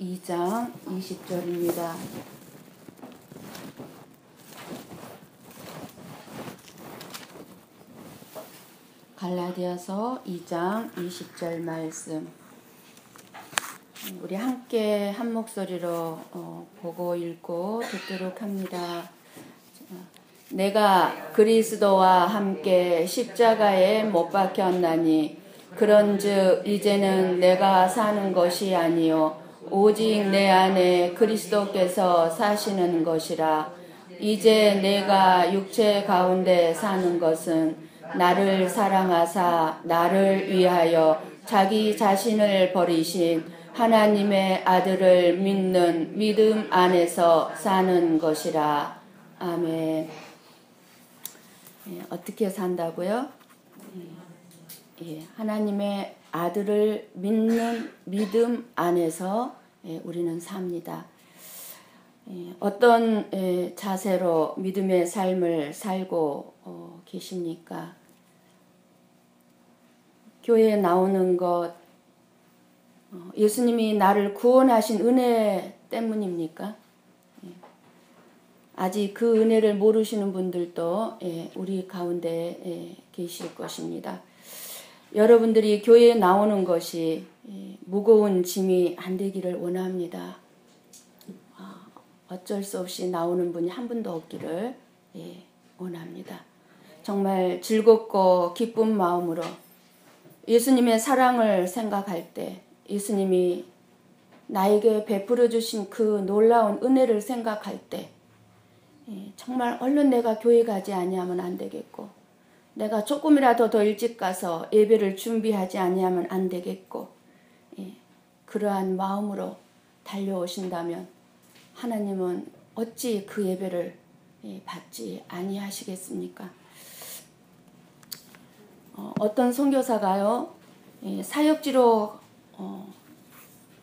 2장 20절입니다. 갈라디아서 2장 20절 말씀. 우리 함께 한 목소리로 보고 읽고 듣도록 합니다. 내가 그리스도와 함께 십자가에 못 박혔나니 그런즉 이제는 내가 사는 것이 아니요 오직 내 안에 그리스도께서 사시는 것이라. 이제 내가 육체 가운데 사는 것은 나를 사랑하사 나를 위하여 자기 자신을 버리신 하나님의 아들을 믿는 믿음 안에서 사는 것이라. 아멘. 어떻게 산다고요? 하나님의 아들을 믿는 믿음 안에서 우리는 삽니다. 어떤 자세로 믿음의 삶을 살고 계십니까? 교회에 나오는 것, 예수님이 나를 구원하신 은혜 때문입니까? 아직 그 은혜를 모르시는 분들도 우리 가운데 계실 것입니다. 여러분들이 교회에 나오는 것이 무거운 짐이 안 되기를 원합니다. 어쩔 수 없이 나오는 분이 한 분도 없기를 원합니다. 정말 즐겁고 기쁜 마음으로 예수님의 사랑을 생각할 때, 예수님이 나에게 베풀어 주신 그 놀라운 은혜를 생각할 때 정말 얼른 내가 교회 가지 아니하면 안 되겠고, 내가 조금이라도 더 일찍 가서 예배를 준비하지 아니하면 안 되겠고, 그러한 마음으로 달려오신다면 하나님은 어찌 그 예배를 받지 아니하시겠습니까? 어떤 선교사가요, 사역지로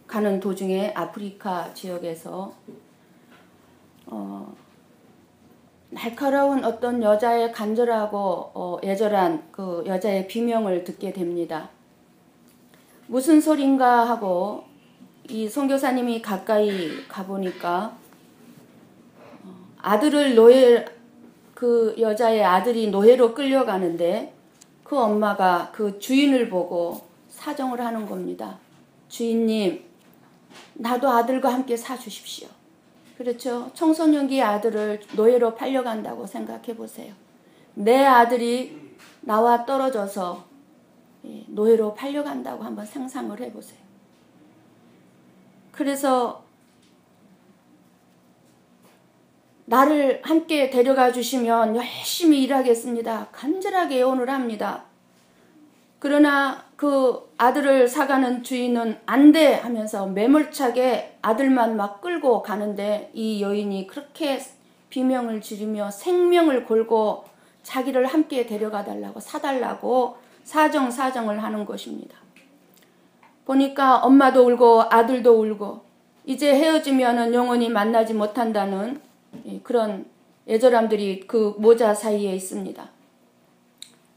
가는 도중에 아프리카 지역에서 날카로운 어떤 여자의 간절하고 애절한 그 여자의 비명을 듣게 됩니다. 무슨 소린가 하고 이 선교사님이 가까이 가보니까 그 여자의 아들이 노예로 끌려가는데 그 엄마가 그 주인을 보고 사정을 하는 겁니다. 주인님, 나도 아들과 함께 사주십시오. 그렇죠? 청소년기의 아들을 노예로 팔려간다고 생각해 보세요. 내 아들이 나와 떨어져서 노예로 팔려간다고 한번 상상을 해보세요. 그래서 나를 함께 데려가 주시면 열심히 일하겠습니다. 간절하게 애원을 합니다. 그러나 그 아들을 사가는 주인은 안 돼 하면서 매몰차게 아들만 막 끌고 가는데, 이 여인이 그렇게 비명을 지르며 생명을 걸고 자기를 함께 데려가 달라고, 사달라고 사정을 하는 것입니다. 보니까 엄마도 울고 아들도 울고 이제 헤어지면은 영원히 만나지 못한다는 그런 애절함들이 그 모자 사이에 있습니다.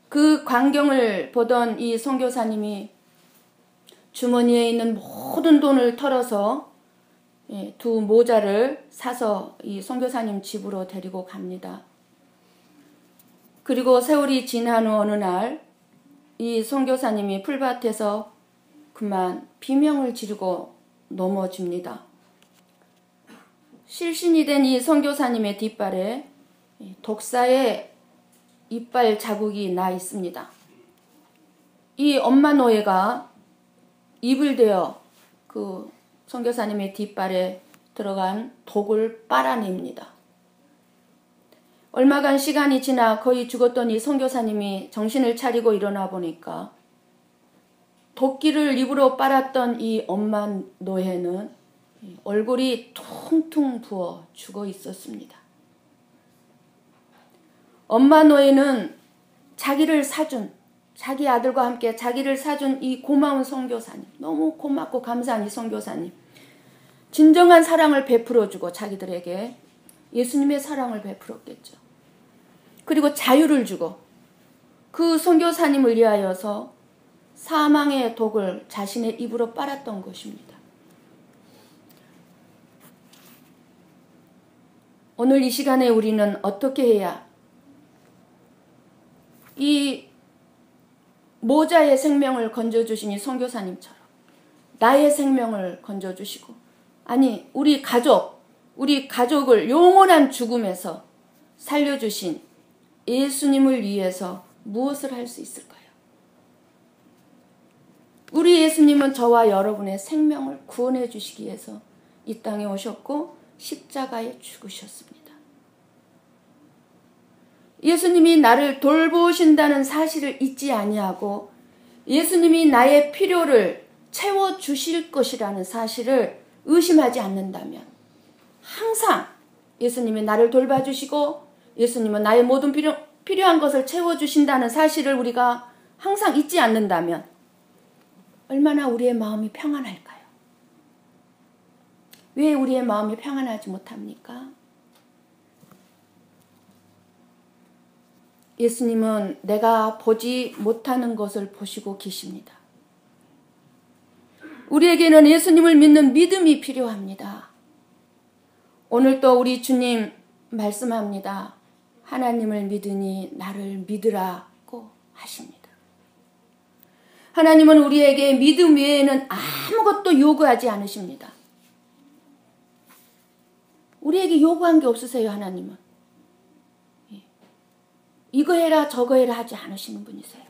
그 광경을 보던 이 선교사님이 주머니에 있는 모든 돈을 털어서 두 모자를 사서 이 선교사님 집으로 데리고 갑니다. 그리고 세월이 지난 후 어느 날 이 선교사님이 풀밭에서 그만 비명을 지르고 넘어집니다. 실신이 된 이 선교사님의 뒷발에 독사의 이빨 자국이 나 있습니다. 이 엄마 노예가 입을 대어 그 선교사님의 뒷발에 들어간 독을 빨아냅니다. 얼마간 시간이 지나 거의 죽었던 이 선교사님이 정신을 차리고 일어나 보니까 도끼를 입으로 빨았던 이 엄마 노예는 얼굴이 퉁퉁 부어 죽어 있었습니다. 엄마 노예는 자기 아들과 함께 자기를 사준 이 고마운 선교사님, 너무 고맙고 감사한 이 선교사님, 진정한 사랑을 베풀어주고 자기들에게 예수님의 사랑을 베풀었겠죠. 그리고 자유를 주고 그 선교사님을 위하여서 사망의 독을 자신의 입으로 빨았던 것입니다. 오늘 이 시간에 우리는 어떻게 해야 이 모자의 생명을 건져주신 이 선교사님처럼 나의 생명을 건져주시고, 아니 우리 가족을 영원한 죽음에서 살려주신 예수님을 위해서 무엇을 할 수 있을까요? 우리 예수님은 저와 여러분의 생명을 구원해 주시기 위해서 이 땅에 오셨고 십자가에 죽으셨습니다. 예수님이 나를 돌보신다는 사실을 잊지 아니하고 예수님이 나의 필요를 채워주실 것이라는 사실을 의심하지 않는다면, 항상 예수님이 나를 돌봐주시고 예수님은 나의 모든 필요한 것을 채워주신다는 사실을 우리가 항상 잊지 않는다면 얼마나 우리의 마음이 평안할까요? 왜 우리의 마음이 평안하지 못합니까? 예수님은 내가 보지 못하는 것을 보시고 계십니다. 우리에게는 예수님을 믿는 믿음이 필요합니다. 오늘 또 우리 주님 말씀합니다. 하나님을 믿으니 나를 믿으라고 하십니다. 하나님은 우리에게 믿음 외에는 아무것도 요구하지 않으십니다. 우리에게 요구한 게 없으세요. 하나님은 이거 해라 저거 해라 하지 않으시는 분이세요.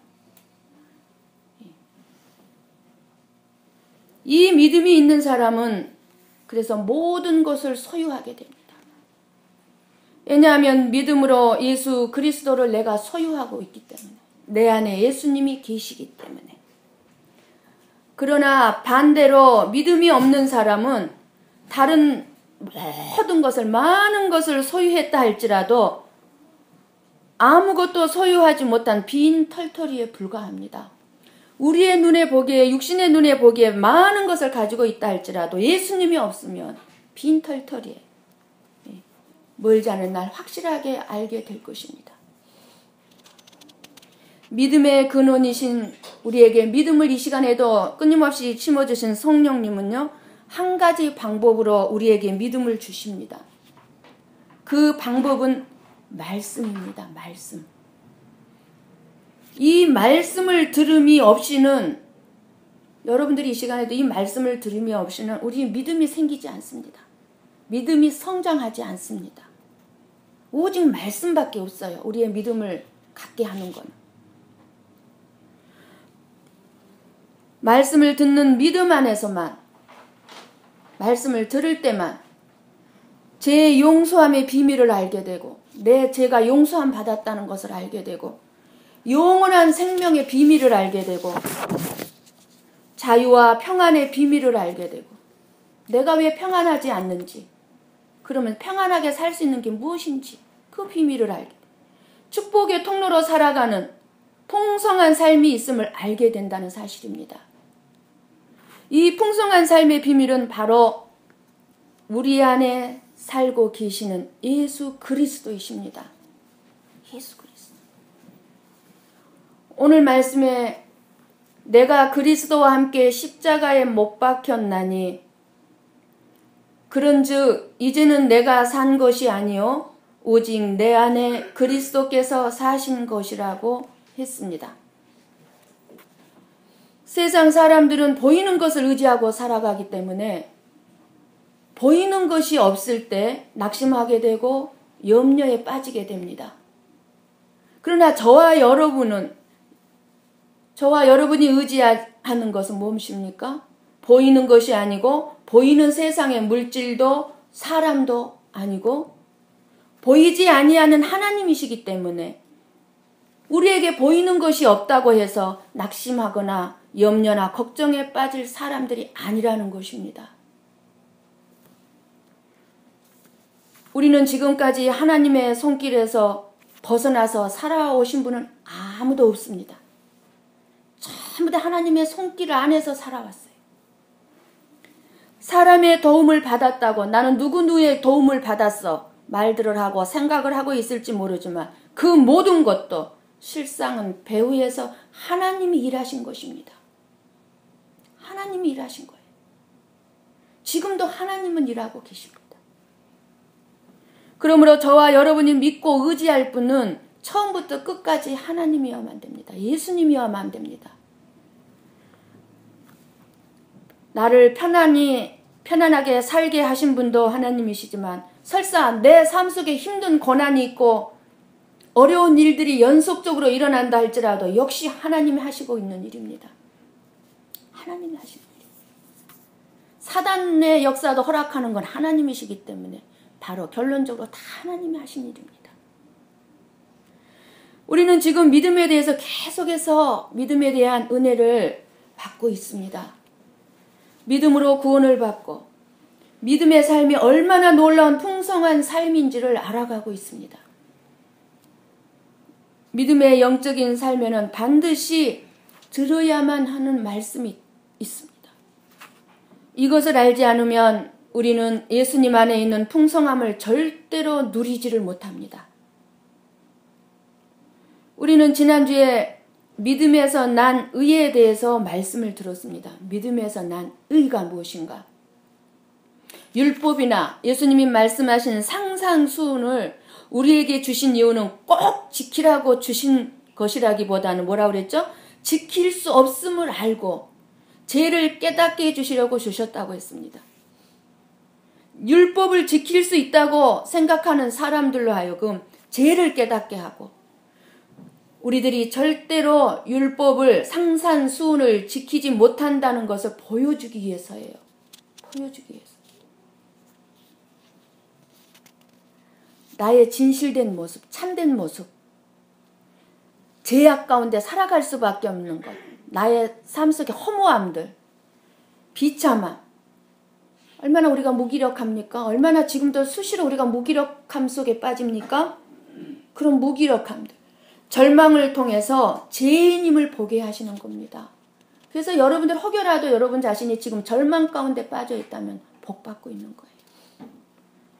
이 믿음이 있는 사람은 그래서 모든 것을 소유하게 됩니다. 왜냐하면 믿음으로 예수 그리스도를 내가 소유하고 있기 때문에, 내 안에 예수님이 계시기 때문에. 그러나 반대로 믿음이 없는 사람은 다른 모든 것을, 많은 것을 소유했다 할지라도 아무것도 소유하지 못한 빈 털터리에 불과합니다. 우리의 눈에 보기에, 육신의 눈에 보기에 많은 것을 가지고 있다 할지라도 예수님이 없으면 빈 털터리에 멀지 않은 날 확실하게 알게 될 것입니다. 믿음의 근원이신 우리에게 믿음을 이 시간에도 끊임없이 심어주신 성령님은요, 한 가지 방법으로 우리에게 믿음을 주십니다. 그 방법은 말씀입니다. 말씀. 이 말씀을 들음이 없이는, 여러분들이 이 시간에도 이 말씀을 들음이 없이는 우리 믿음이 생기지 않습니다. 믿음이 성장하지 않습니다. 오직 말씀밖에 없어요. 우리의 믿음을 갖게 하는 건. 말씀을 듣는 믿음 안에서만, 말씀을 들을 때만 제 용서함의 비밀을 알게 되고, 내 죄가 용서함 받았다는 것을 알게 되고, 영원한 생명의 비밀을 알게 되고, 자유와 평안의 비밀을 알게 되고, 내가 왜 평안하지 않는지, 그러면 평안하게 살 수 있는 게 무엇인지 그 비밀을 알게 돼요. 축복의 통로로 살아가는 풍성한 삶이 있음을 알게 된다는 사실입니다. 이 풍성한 삶의 비밀은 바로 우리 안에 살고 계시는 예수 그리스도이십니다. 예수 그리스도. 오늘 말씀에 내가 그리스도와 함께 십자가에 못 박혔나니 그런즉 이제는 내가 산 것이 아니요 오직 내 안에 그리스도께서 사신 것이라고 했습니다. 세상 사람들은 보이는 것을 의지하고 살아가기 때문에 보이는 것이 없을 때 낙심하게 되고 염려에 빠지게 됩니다. 그러나 저와 여러분이 의지하는 것은 무엇입니까? 보이는 것이 아니고 보이는 세상의 물질도 사람도 아니고 보이지 아니하는 하나님이시기 때문에 우리에게 보이는 것이 없다고 해서 낙심하거나 염려나 걱정에 빠질 사람들이 아니라는 것입니다. 우리는 지금까지 하나님의 손길에서 벗어나서 살아오신 분은 아무도 없습니다. 전부 다 하나님의 손길 안에서 살아왔어요. 사람의 도움을 받았다고 나는 누구누구의 도움을 받았어 말들을 하고 생각을 하고 있을지 모르지만 그 모든 것도 실상은 배후에서 하나님이 일하신 것입니다. 하나님이 일하신 거예요. 지금도 하나님은 일하고 계십니다. 그러므로 저와 여러분이 믿고 의지할 분은 처음부터 끝까지 하나님이어야만 됩니다. 예수님이어야만 됩니다. 나를 편안하게 살게 하신 분도 하나님이시지만 설사 내 삶 속에 힘든 고난이 있고 어려운 일들이 연속적으로 일어난다 할지라도 역시 하나님이 하시고 있는 일입니다. 하나님이 하시는 일입니다. 사단의 역사도 허락하는 건 하나님이시기 때문에 바로 결론적으로 다 하나님이 하신 일입니다. 우리는 지금 믿음에 대해서 계속해서 믿음에 대한 은혜를 받고 있습니다. 믿음으로 구원을 받고 믿음의 삶이 얼마나 놀라운 풍성한 삶인지를 알아가고 있습니다. 믿음의 영적인 삶에는 반드시 들어야만 하는 말씀이 있습니다. 이것을 알지 않으면 우리는 예수님 안에 있는 풍성함을 절대로 누리지를 못합니다. 우리는 지난주에 믿음에서 난 의에 대해서 말씀을 들었습니다. 믿음에서 난 의가 무엇인가? 율법이나 예수님이 말씀하신 상상수훈을 우리에게 주신 이유는 꼭 지키라고 주신 것이라기보다는 뭐라고 그랬죠? 지킬 수 없음을 알고 죄를 깨닫게 해주시려고 주셨다고 했습니다. 율법을 지킬 수 있다고 생각하는 사람들로 하여금 죄를 깨닫게 하고 우리들이 절대로 율법을 상산수훈을 지키지 못한다는 것을 보여주기 위해서예요. 보여주기 위해서. 나의 진실된 모습, 참된 모습, 죄악 가운데 살아갈 수밖에 없는 것, 나의 삶 속의 허무함들, 비참함, 얼마나 우리가 무기력합니까? 얼마나 지금도 수시로 우리가 무기력함 속에 빠집니까? 그런 무기력함들, 절망을 통해서 죄인임을 보게 하시는 겁니다. 그래서 여러분들 혹여라도 여러분 자신이 지금 절망 가운데 빠져 있다면 복 받고 있는 거예요.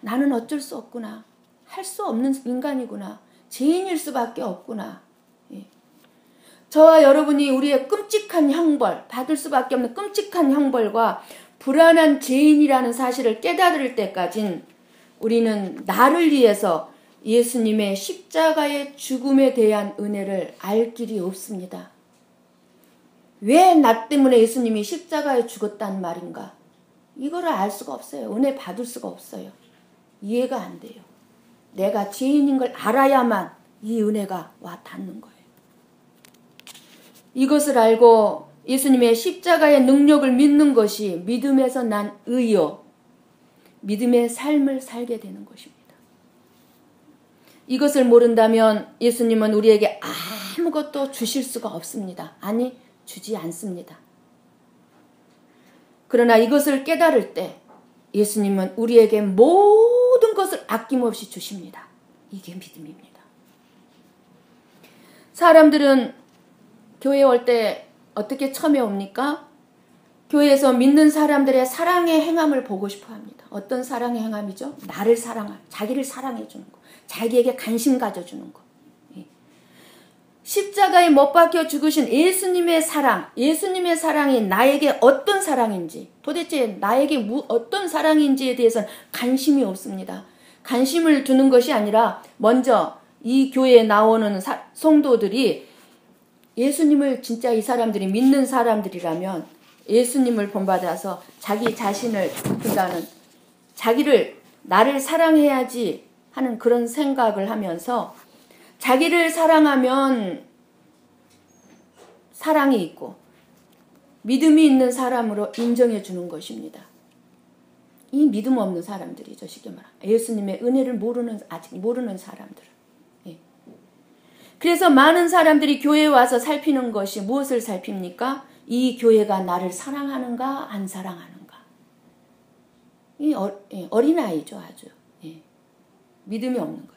나는 어쩔 수 없구나. 할 수 없는 인간이구나. 죄인일 수밖에 없구나. 예. 저와 여러분이 우리의 끔찍한 형벌, 받을 수밖에 없는 끔찍한 형벌과 불안한 죄인이라는 사실을 깨달을 때까진 우리는 나를 위해서 예수님의 십자가의 죽음에 대한 은혜를 알 길이 없습니다. 왜 나 때문에 예수님이 십자가에 죽었단 말인가? 이거를 알 수가 없어요. 은혜 받을 수가 없어요. 이해가 안 돼요. 내가 죄인인 걸 알아야만 이 은혜가 와 닿는 거예요. 이것을 알고 예수님의 십자가의 능력을 믿는 것이 믿음에서 난 의요, 믿음의 삶을 살게 되는 것입니다. 이것을 모른다면 예수님은 우리에게 아무것도 주실 수가 없습니다. 아니, 주지 않습니다. 그러나 이것을 깨달을 때 예수님은 우리에게 모든 것을 아낌없이 주십니다. 이게 믿음입니다. 사람들은 교회에 올 때 어떻게 처음에 옵니까? 교회에서 믿는 사람들의 사랑의 행함을 보고 싶어 합니다. 어떤 사랑의 행함이죠? 나를 사랑할, 자기를 사랑해 주는 거, 자기에게 관심 가져주는 거. 십자가에 못 박혀 죽으신 예수님의 사랑, 예수님의 사랑이 나에게 어떤 사랑인지, 도대체 나에게 어떤 사랑인지에 대해서는 관심이 없습니다. 관심을 두는 것이 아니라 먼저 이 교회에 나오는 성도들이 예수님을 진짜 이 사람들이 믿는 사람들이라면 예수님을 본받아서 자기 자신을 그다는 자기를 나를 사랑해야지 하는 그런 생각을 하면서 자기를 사랑하면 사랑이 있고 믿음이 있는 사람으로 인정해 주는 것입니다. 이 믿음 없는 사람들이죠. 쉽게 말하면 예수님의 은혜를 아직 모르는 사람들. 예. 그래서 많은 사람들이 교회에 와서 살피는 것이 무엇을 살핍니까? 이 교회가 나를 사랑하는가 안 사랑하는가. 이 어린아이죠. 아주. 예. 믿음이 없는 거죠.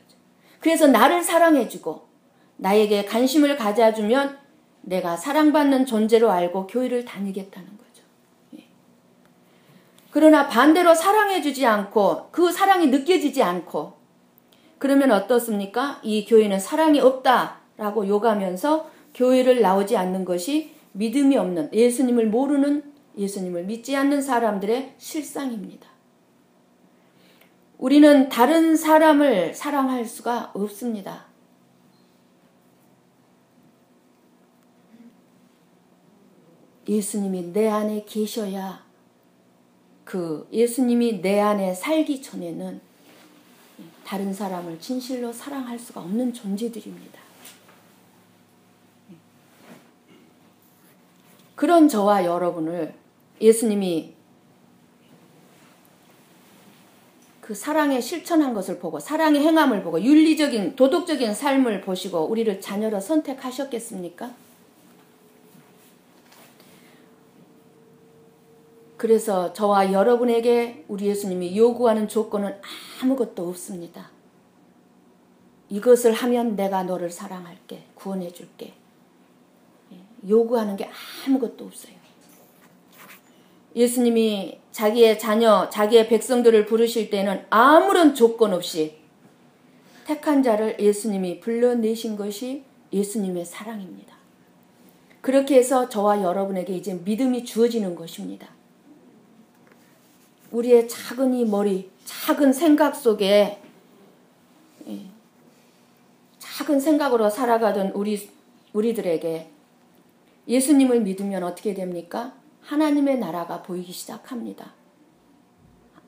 그래서 나를 사랑해주고 나에게 관심을 가져주면 내가 사랑받는 존재로 알고 교회를 다니겠다는 거죠. 예. 그러나 반대로 사랑해주지 않고 그 사랑이 느껴지지 않고 그러면 어떻습니까? 이 교회는 사랑이 없다라고 욕하면서 교회를 나오지 않는 것이 믿음이 없는, 예수님을 모르는, 예수님을 믿지 않는 사람들의 실상입니다. 우리는 다른 사람을 사랑할 수가 없습니다. 예수님이 내 안에 계셔야, 그 예수님이 내 안에 살기 전에는 다른 사람을 진실로 사랑할 수가 없는 존재들입니다. 그런 저와 여러분을 예수님이 그 사랑의 실천한 것을 보고, 사랑의 행함을 보고, 윤리적인 도덕적인 삶을 보시고 우리를 자녀로 선택하셨겠습니까? 그래서 저와 여러분에게 우리 예수님이 요구하는 조건은 아무것도 없습니다. 이것을 하면 내가 너를 사랑할게, 구원해 줄게. 요구하는 게 아무것도 없어요. 예수님이 자기의 자녀, 자기의 백성들을 부르실 때는 아무런 조건 없이 택한 자를 예수님이 불러내신 것이 예수님의 사랑입니다. 그렇게 해서 저와 여러분에게 이제 믿음이 주어지는 것입니다. 우리의 작은 이 머리, 작은 생각 속에 작은 생각으로 살아가던 우리들에게 예수님을 믿으면 어떻게 됩니까? 하나님의 나라가 보이기 시작합니다.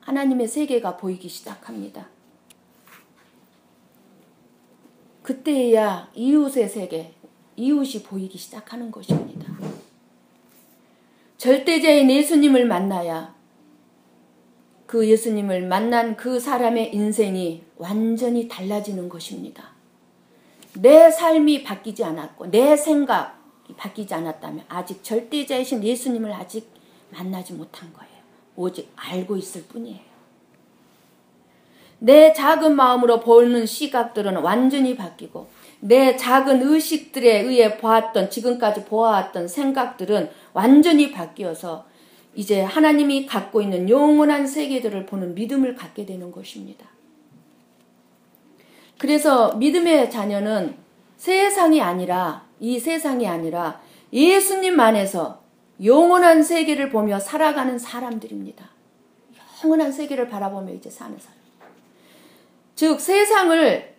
하나님의 세계가 보이기 시작합니다. 그때야 이웃의 세계, 이웃이 보이기 시작하는 것입니다. 절대자인 예수님을 만나야 그 예수님을 만난 그 사람의 인생이 완전히 달라지는 것입니다. 내 삶이 바뀌지 않았고 내 생각이 바뀌지 않았다면 아직 절대자이신 예수님을 아직 만나지 못한 거예요. 오직 알고 있을 뿐이에요. 내 작은 마음으로 보는 시각들은 완전히 바뀌고 내 작은 의식들에 의해 지금까지 보아왔던 생각들은 완전히 바뀌어서 이제 하나님이 갖고 있는 영원한 세계들을 보는 믿음을 갖게 되는 것입니다. 그래서 믿음의 자녀는 이 세상이 아니라 예수님 안에서 영원한 세계를 보며 살아가는 사람들입니다. 영원한 세계를 바라보며 이제 사는 사람. 즉 세상을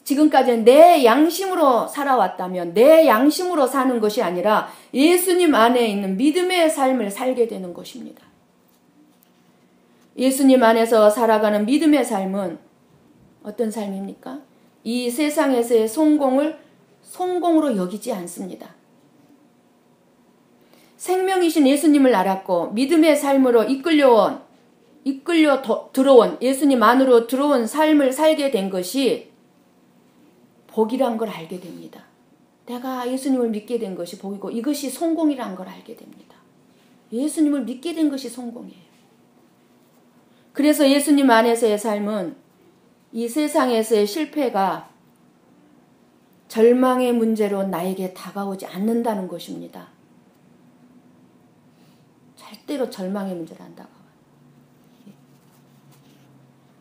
지금까지는 내 양심으로 살아왔다면 내 양심으로 사는 것이 아니라 예수님 안에 있는 믿음의 삶을 살게 되는 것입니다. 예수님 안에서 살아가는 믿음의 삶은 어떤 삶입니까? 이 세상에서의 성공을 성공으로 여기지 않습니다. 생명이신 예수님을 알았고 믿음의 삶으로 들어온 예수님 안으로 들어온 삶을 살게 된 것이 복이란 걸 알게 됩니다. 내가 예수님을 믿게 된 것이 복이고 이것이 성공이란 걸 알게 됩니다. 예수님을 믿게 된 것이 성공이에요. 그래서 예수님 안에서의 삶은 이 세상에서의 실패가 절망의 문제로 나에게 다가오지 않는다는 것입니다. 절대로 절망의 문제를 안 다가와요.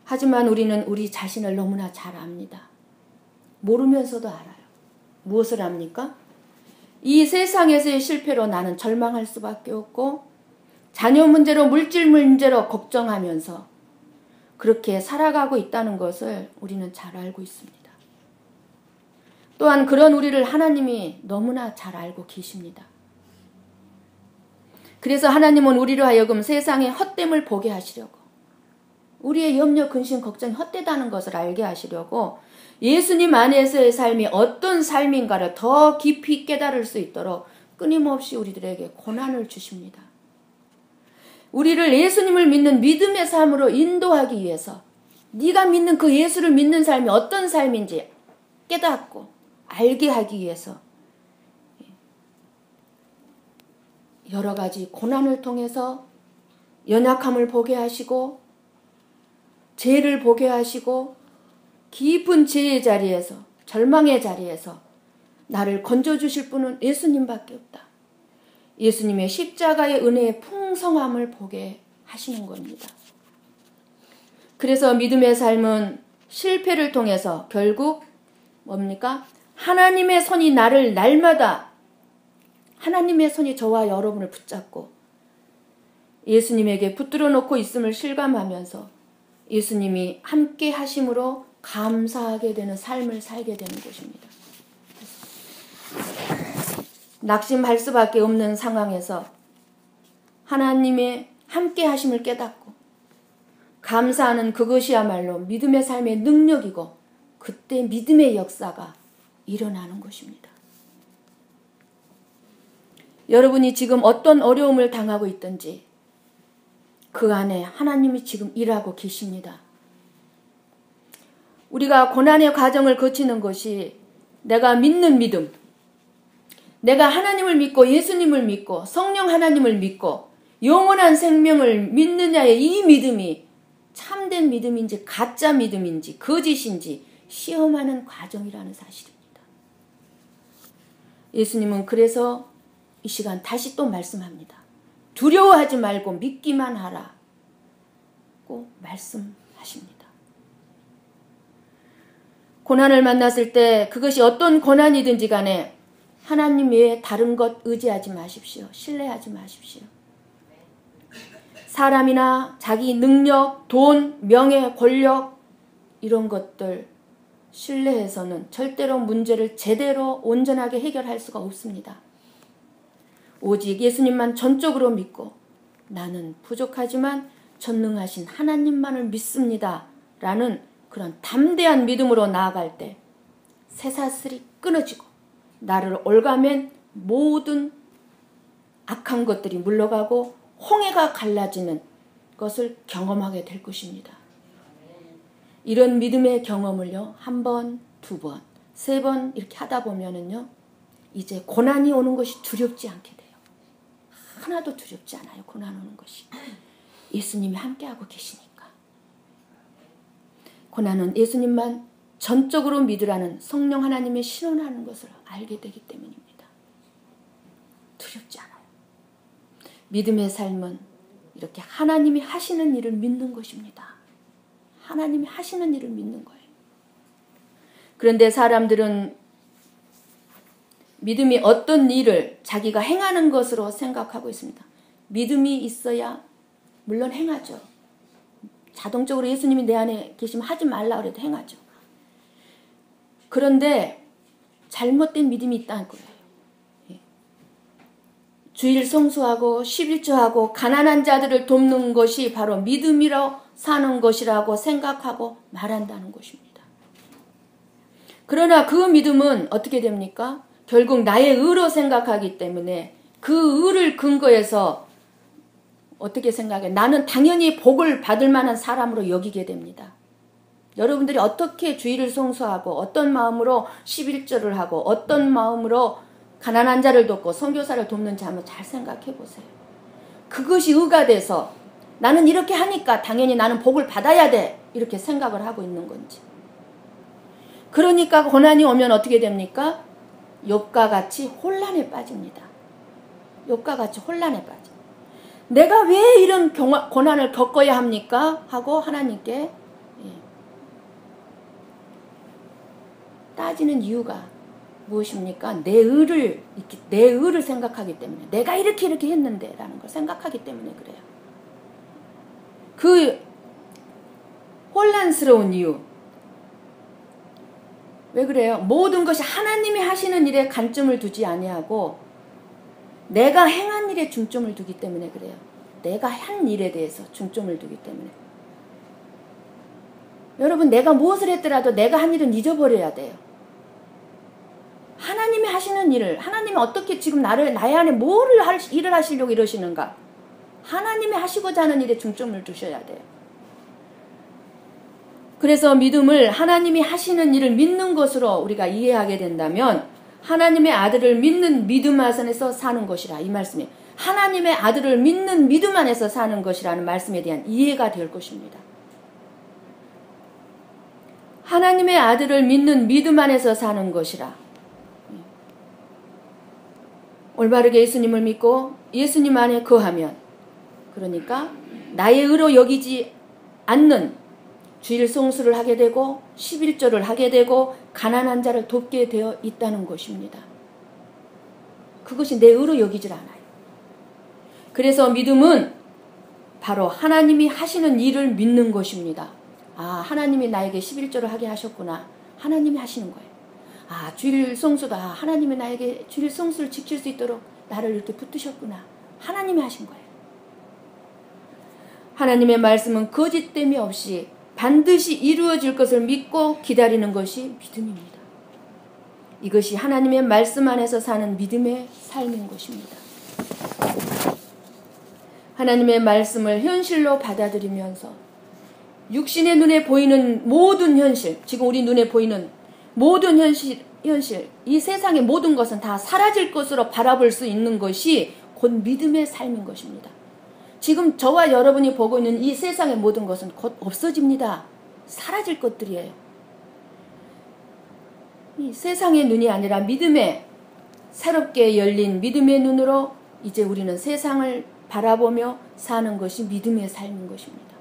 하지만 우리는 우리 자신을 너무나 잘 압니다. 모르면서도 알아요. 무엇을 압니까? 이 세상에서의 실패로 나는 절망할 수밖에 없고 자녀 문제로 물질 문제로 걱정하면서 그렇게 살아가고 있다는 것을 우리는 잘 알고 있습니다. 또한 그런 우리를 하나님이 너무나 잘 알고 계십니다. 그래서 하나님은 우리로 하여금 세상의 헛됨을 보게 하시려고 우리의 염려, 근심, 걱정이 헛되다는 것을 알게 하시려고 예수님 안에서의 삶이 어떤 삶인가를 더 깊이 깨달을 수 있도록 끊임없이 우리들에게 고난을 주십니다. 우리를 예수님을 믿는 믿음의 삶으로 인도하기 위해서 네가 믿는 그 예수를 믿는 삶이 어떤 삶인지 깨닫고 알게 하기 위해서 여러 가지 고난을 통해서 연약함을 보게 하시고 죄를 보게 하시고 깊은 죄의 자리에서 절망의 자리에서 나를 건져주실 분은 예수님밖에 없다. 예수님의 십자가의 은혜의 풍성함을 보게 하시는 겁니다. 그래서 믿음의 삶은 실패를 통해서 결국 뭡니까? 하나님의 손이 나를 날마다 하나님의 손이 저와 여러분을 붙잡고 예수님에게 붙들어 놓고 있음을 실감하면서 예수님이 함께 하심으로 감사하게 되는 삶을 살게 되는 것입니다. 낙심할 수밖에 없는 상황에서 하나님의 함께 하심을 깨닫고 감사하는 그것이야말로 믿음의 삶의 능력이고 그때 믿음의 역사가 일어나는 것입니다. 여러분이 지금 어떤 어려움을 당하고 있든지 그 안에 하나님이 지금 일하고 계십니다. 우리가 고난의 과정을 거치는 것이 내가 믿는 믿음, 내가 하나님을 믿고 예수님을 믿고 성령 하나님을 믿고 영원한 생명을 믿느냐의 이 믿음이 참된 믿음인지 가짜 믿음인지 거짓인지 시험하는 과정이라는 사실입니다. 예수님은 그래서 이 시간 다시 또 말씀합니다. 두려워하지 말고 믿기만 하라고 말씀하십니다. 고난을 만났을 때 그것이 어떤 고난이든지 간에 하나님 외에 다른 것 의지하지 마십시오. 신뢰하지 마십시오. 사람이나 자기 능력, 돈, 명예, 권력 이런 것들 신뢰해서는 절대로 문제를 제대로 온전하게 해결할 수가 없습니다. 오직 예수님만 전적으로 믿고 나는 부족하지만 전능하신 하나님만을 믿습니다. 라는 그런 담대한 믿음으로 나아갈 때 쇠사슬이 끊어지고 나를 올가맨 모든 악한 것들이 물러가고 홍해가 갈라지는 것을 경험하게 될 것입니다. 이런 믿음의 경험을요, 한 번, 두 번, 세 번 이렇게 하다 보면은요, 이제 고난이 오는 것이 두렵지 않게 돼요. 하나도 두렵지 않아요. 고난 오는 것이. 예수님이 함께하고 계시니까. 고난은 예수님만 전적으로 믿으라는 성령 하나님의 신원하는 것을 알게 되기 때문입니다. 두렵지 않아요. 믿음의 삶은 이렇게 하나님이 하시는 일을 믿는 것입니다. 하나님이 하시는 일을 믿는 거예요. 그런데 사람들은 믿음이 어떤 일을 자기가 행하는 것으로 생각하고 있습니다. 믿음이 있어야 물론 행하죠. 자동적으로 예수님이 내 안에 계시면 하지 말라 그래도 행하죠. 그런데 잘못된 믿음이 있다는 거예요. 주일 성수하고 11조하고 가난한 자들을 돕는 것이 바로 믿음이라 사는 것이라고 생각하고 말한다는 것입니다. 그러나 그 믿음은 어떻게 됩니까? 결국 나의 의로 생각하기 때문에 그 의를 근거해서 어떻게 생각해? 나는 당연히 복을 받을 만한 사람으로 여기게 됩니다. 여러분들이 어떻게 주일을 성수하고 어떤 마음으로 11조를 하고 어떤 마음으로 가난한 자를 돕고 선교사를 돕는지 한번 잘 생각해 보세요. 그것이 의가 돼서 나는 이렇게 하니까 당연히 나는 복을 받아야 돼 이렇게 생각을 하고 있는 건지. 그러니까 고난이 오면 어떻게 됩니까? 욥과 같이 혼란에 빠집니다. 욥과 같이 혼란에 빠져. 내가 왜 이런 고난을 겪어야 합니까? 하고 하나님께 따지는 이유가 무엇입니까? 내 의를 생각하기 때문에 내가 이렇게 했는데 라는 걸 생각하기 때문에 그래요. 그 혼란스러운 이유 왜 그래요? 모든 것이 하나님이 하시는 일에 관점을 두지 아니하고 내가 행한 일에 중점을 두기 때문에 그래요. 내가 한 일에 대해서 중점을 두기 때문에. 여러분 내가 무엇을 했더라도 내가 한 일은 잊어버려야 돼요. 하나님이 하시는 일을 하나님이 어떻게 지금 나의 안에 일을 하시려고 이러시는가. 하나님이 하시고자 하는 일에 중점을 두셔야 돼요. 그래서 믿음을 하나님이 하시는 일을 믿는 것으로 우리가 이해하게 된다면 하나님의 아들을 믿는 믿음 안에서 사는 것이라 이 말씀이 하나님의 아들을 믿는 믿음 안에서 사는 것이라는 말씀에 대한 이해가 될 것입니다. 하나님의 아들을 믿는 믿음 안에서 사는 것이라 올바르게 예수님을 믿고 예수님 안에 거하면 그러니까 나의 의로 여기지 않는 주일 성수를 하게 되고 11조를 하게 되고 가난한 자를 돕게 되어 있다는 것입니다. 그것이 내 의로 여기질 않아요. 그래서 믿음은 바로 하나님이 하시는 일을 믿는 것입니다. 아, 하나님이 나에게 11조를 하게 하셨구나. 하나님이 하시는 거예요. 아, 주일 성수다. 하나님이 나에게 주일 성수를 지킬 수 있도록 나를 이렇게 붙드셨구나. 하나님이 하신 거예요. 하나님의 말씀은 거짓됨이 없이 반드시 이루어질 것을 믿고 기다리는 것이 믿음입니다. 이것이 하나님의 말씀 안에서 사는 믿음의 삶인 것입니다. 하나님의 말씀을 현실로 받아들이면서 육신의 눈에 보이는 모든 현실, 지금 우리 눈에 보이는 모든 현실, 이 세상의 모든 것은 다 사라질 것으로 바라볼 수 있는 것이 곧 믿음의 삶인 것입니다. 지금 저와 여러분이 보고 있는 이 세상의 모든 것은 곧 없어집니다. 사라질 것들이에요. 이 세상의 눈이 아니라 믿음의 새롭게 열린 믿음의 눈으로 이제 우리는 세상을 바라보며 사는 것이 믿음의 삶인 것입니다.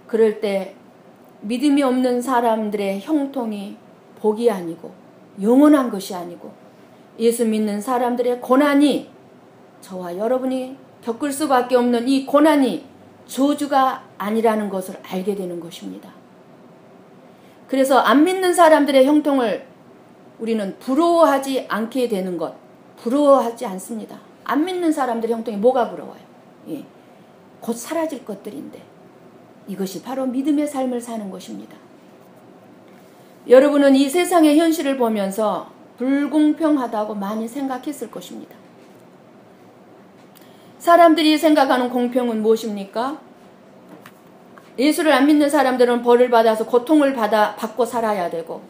그럴 때 믿음이 없는 사람들의 형통이 복이 아니고 영원한 것이 아니고 예수 믿는 사람들의 고난이 저와 여러분이 겪을 수밖에 없는 이 고난이 저주가 아니라는 것을 알게 되는 것입니다. 그래서 안 믿는 사람들의 형통을 우리는 부러워하지 않게 되는 것, 부러워하지 않습니다. 안 믿는 사람들의 형통이 뭐가 부러워요? 예, 곧 사라질 것들인데 이것이 바로 믿음의 삶을 사는 것입니다. 여러분은 이 세상의 현실을 보면서 불공평하다고 많이 생각했을 것입니다. 사람들이 생각하는 공평은 무엇입니까? 예수를 안 믿는 사람들은 벌을 받아서 고통을 받고 살아야 되고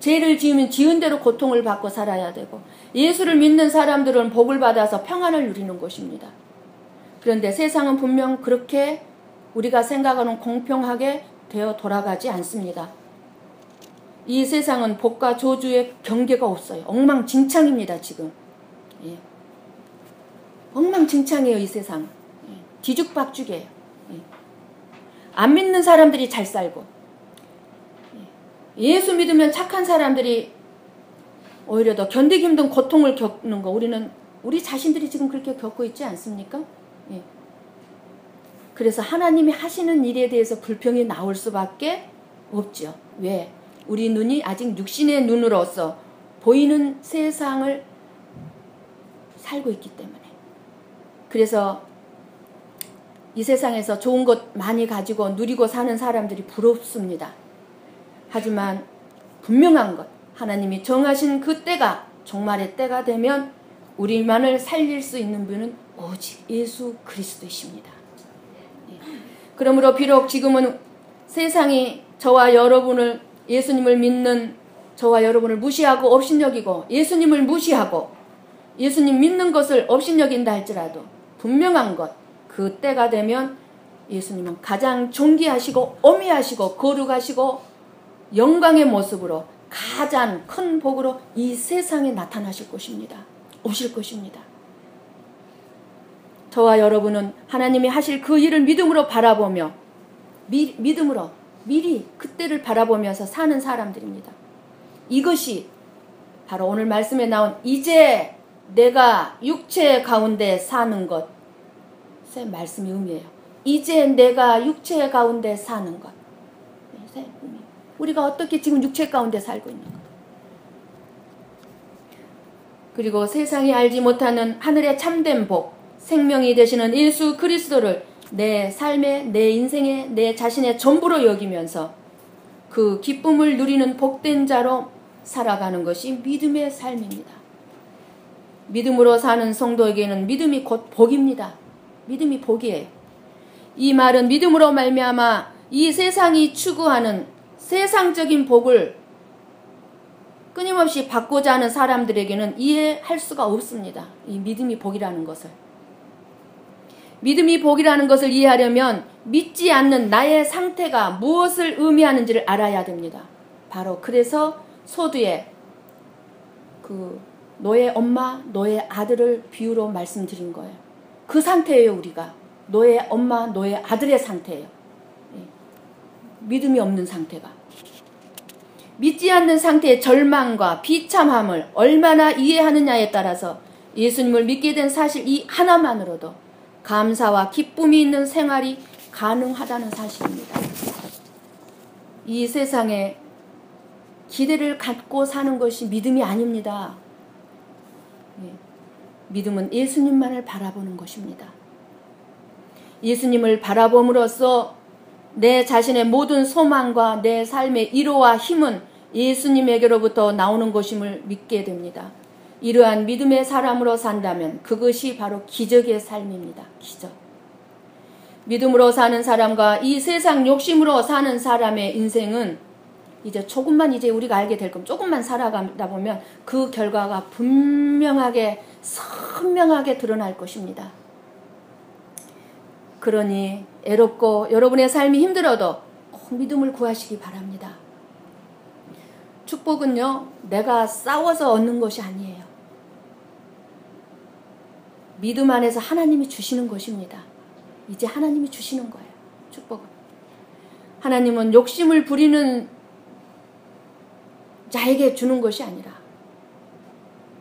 죄를 지으면 지은 대로 고통을 받고 살아야 되고 예수를 믿는 사람들은 복을 받아서 평안을 누리는 것입니다. 그런데 세상은 분명 그렇게 우리가 생각하는 공평하게 되어 돌아가지 않습니다. 이 세상은 복과 저주의 경계가 없어요. 엉망진창입니다. 지금. 예. 엉망진창이에요. 이 세상. 예. 뒤죽박죽이에요. 예. 안 믿는 사람들이 잘 살고 예수 믿으면 착한 사람들이 오히려 더 견디기 힘든 고통을 겪는 거 우리 자신들이 지금 그렇게 겪고 있지 않습니까? 예. 그래서 하나님이 하시는 일에 대해서 불평이 나올 수밖에 없죠. 왜? 우리 눈이 아직 육신의 눈으로서 보이는 세상을 살고 있기 때문에. 그래서 이 세상에서 좋은 것 많이 가지고 누리고 사는 사람들이 부럽습니다. 하지만 분명한 것, 하나님이 정하신 그 때가 종말의 때가 되면 우리만을 살릴 수 있는 분은 오직 예수 그리스도이십니다. 그러므로 비록 지금은 세상이 저와 여러분을 예수님을 믿는 저와 여러분을 무시하고 업신여기고 예수님을 무시하고 예수님 믿는 것을 업신여긴다 할지라도 분명한 것, 그 때가 되면 예수님은 가장 존귀하시고 어미하시고 거룩하시고 영광의 모습으로 가장 큰 복으로 이 세상에 나타나실 것입니다. 오실 것입니다. 저와 여러분은 하나님이 하실 그 일을 믿음으로 바라보며 믿음으로 미리 그때를 바라보면서 사는 사람들입니다. 이것이 바로 오늘 말씀에 나온 이제 내가 육체 가운데 사는 것의 말씀의 의미예요. 이제 내가 육체 가운데 사는 것. 우리가 어떻게 지금 육체 가운데 살고 있는 것. 그리고 세상이 알지 못하는 하늘의 참된 복, 생명이 되시는 예수 그리스도를 내 삶의, 내 인생의, 내 자신의 전부로 여기면서 그 기쁨을 누리는 복된 자로 살아가는 것이 믿음의 삶입니다. 믿음으로 사는 성도에게는 믿음이 곧 복입니다. 믿음이 복이에요. 이 말은 믿음으로 말미암아 이 세상이 추구하는 세상적인 복을 끊임없이 받고자 하는 사람들에게는 이해할 수가 없습니다. 이 믿음이 복이라는 것을. 믿음이 복이라는 것을 이해하려면 믿지 않는 나의 상태가 무엇을 의미하는지를 알아야 됩니다. 바로 그래서 소두에 그 너의 엄마, 너의 아들을 비유로 말씀드린 거예요. 그 상태예요, 우리가. 너의 엄마, 너의 아들의 상태예요. 믿음이 없는 상태가. 믿지 않는 상태의 절망과 비참함을 얼마나 이해하느냐에 따라서 예수님을 믿게 된 사실 이 하나만으로도 감사와 기쁨이 있는 생활이 가능하다는 사실입니다. 이 세상에 기대를 갖고 사는 것이 믿음이 아닙니다. 믿음은 예수님만을 바라보는 것입니다. 예수님을 바라봄으로써 내 자신의 모든 소망과 내 삶의 위로와 힘은 예수님에게로부터 나오는 것임을 믿게 됩니다. 이러한 믿음의 사람으로 산다면 그것이 바로 기적의 삶입니다. 기적. 믿음으로 사는 사람과 이 세상 욕심으로 사는 사람의 인생은 이제 조금만 이제 우리가 알게 될 겁니다. 조금만 살아가다 보면 그 결과가 분명하게 선명하게 드러날 것입니다. 그러니 애롭고 여러분의 삶이 힘들어도 꼭 믿음을 구하시기 바랍니다. 축복은요, 내가 싸워서 얻는 것이 아니에요. 믿음 안에서 하나님이 주시는 것입니다. 이제 하나님이 주시는 거예요. 축복은. 하나님은 욕심을 부리는 자에게 주는 것이 아니라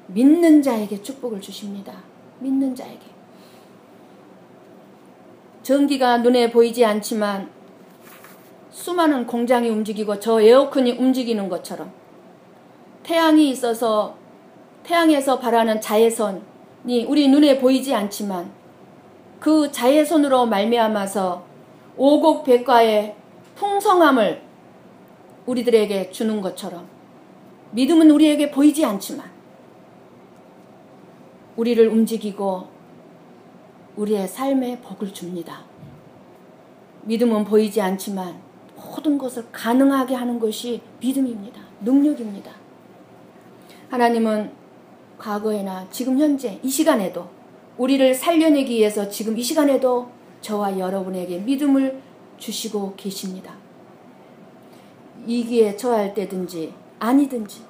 믿는 자에게 축복을 주십니다. 믿는 자에게. 전기가 눈에 보이지 않지만 수많은 공장이 움직이고 저 에어컨이 움직이는 것처럼 태양이 있어서 태양에서 발하는 자외선이 우리 눈에 보이지 않지만 그 자외선으로 말미암아서 오곡백과의 풍성함을 우리들에게 주는 것처럼 믿음은 우리에게 보이지 않지만 우리를 움직이고 우리의 삶에 복을 줍니다. 믿음은 보이지 않지만 모든 것을 가능하게 하는 것이 믿음입니다. 능력입니다. 하나님은 과거에나 지금 현재 이 시간에도 우리를 살려내기 위해서 지금 이 시간에도 저와 여러분에게 믿음을 주시고 계십니다. 위기에 처할 때든지 아니든지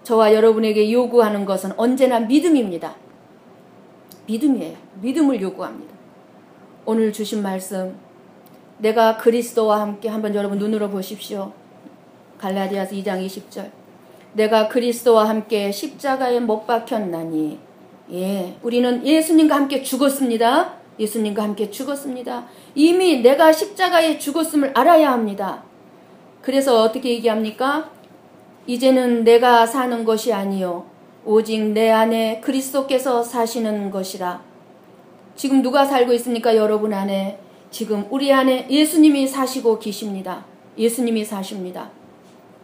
저와 여러분에게 요구하는 것은 언제나 믿음입니다. 믿음이에요. 믿음을 요구합니다. 오늘 주신 말씀, 내가 그리스도와 함께 한번 여러분 눈으로 보십시오. 갈라디아서 2장 20절. 내가 그리스도와 함께 십자가에 못 박혔나니, 우리는 예수님과 함께 죽었습니다. 예수님과 함께 죽었습니다. 이미 내가 십자가에 죽었음을 알아야 합니다. 그래서 어떻게 얘기합니까? 이제는 내가 사는 것이 아니요 오직 내 안에 그리스도께서 사시는 것이라. 지금 누가 살고 있습니까? 여러분 안에. 지금 우리 안에 예수님이 사시고 계십니다. 예수님이 사십니다.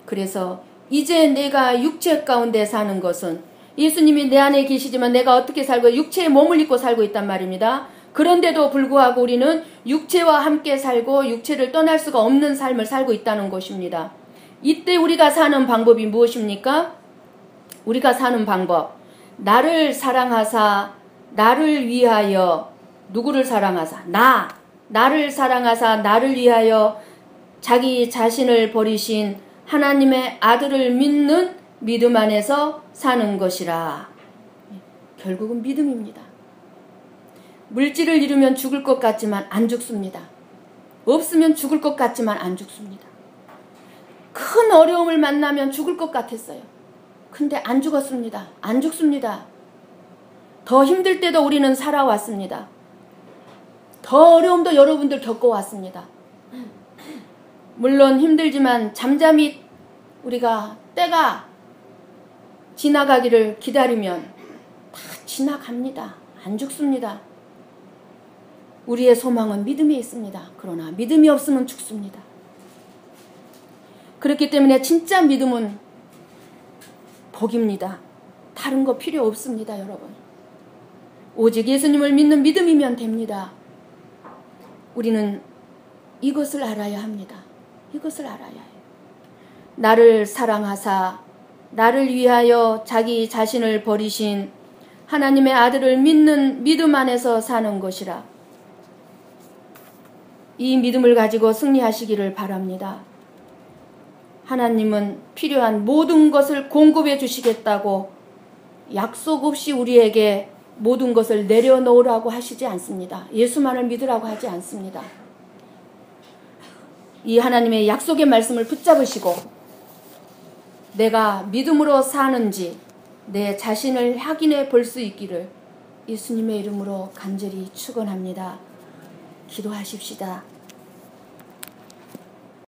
그래서 이제 내가 육체 가운데 사는 것은 예수님이 내 안에 계시지만 내가 어떻게 살고 육체에 몸을 입고 살고 있단 말입니다. 그런데도 불구하고 우리는 육체와 함께 살고 육체를 떠날 수가 없는 삶을 살고 있다는 것입니다. 이때 우리가 사는 방법이 무엇입니까? 우리가 사는 방법. 나를 사랑하사 나를 위하여 누구를 사랑하사? 나를 사랑하사 나를 위하여 자기 자신을 버리신 하나님의 아들을 믿는 믿음 안에서 사는 것이라. 결국은 믿음입니다. 물질을 잃으면 죽을 것 같지만 안 죽습니다. 없으면 죽을 것 같지만 안 죽습니다. 큰 어려움을 만나면 죽을 것 같았어요. 근데 안 죽었습니다. 안 죽습니다. 더 힘들 때도 우리는 살아왔습니다. 더 어려움도 여러분들 겪어왔습니다. 물론 힘들지만 잠잠히 우리가 때가 지나가기를 기다리면 다 지나갑니다. 안 죽습니다. 우리의 소망은 믿음에 있습니다. 그러나 믿음이 없으면 죽습니다. 그렇기 때문에 진짜 믿음은 복입니다. 다른 거 필요 없습니다, 여러분. 오직 예수님을 믿는 믿음이면 됩니다. 우리는 이것을 알아야 합니다. 이것을 알아야 해요. 나를 사랑하사 나를 위하여 자기 자신을 버리신 하나님의 아들을 믿는 믿음 안에서 사는 것이라. 이 믿음을 가지고 승리하시기를 바랍니다. 하나님은 필요한 모든 것을 공급해 주시겠다고 약속 없이 우리에게 모든 것을 내려놓으라고 하시지 않습니다. 예수만을 믿으라고 하지 않습니다. 이 하나님의 약속의 말씀을 붙잡으시고 내가 믿음으로 사는지 내 자신을 확인해 볼 수 있기를 예수님의 이름으로 간절히 축원합니다. 기도하십시다.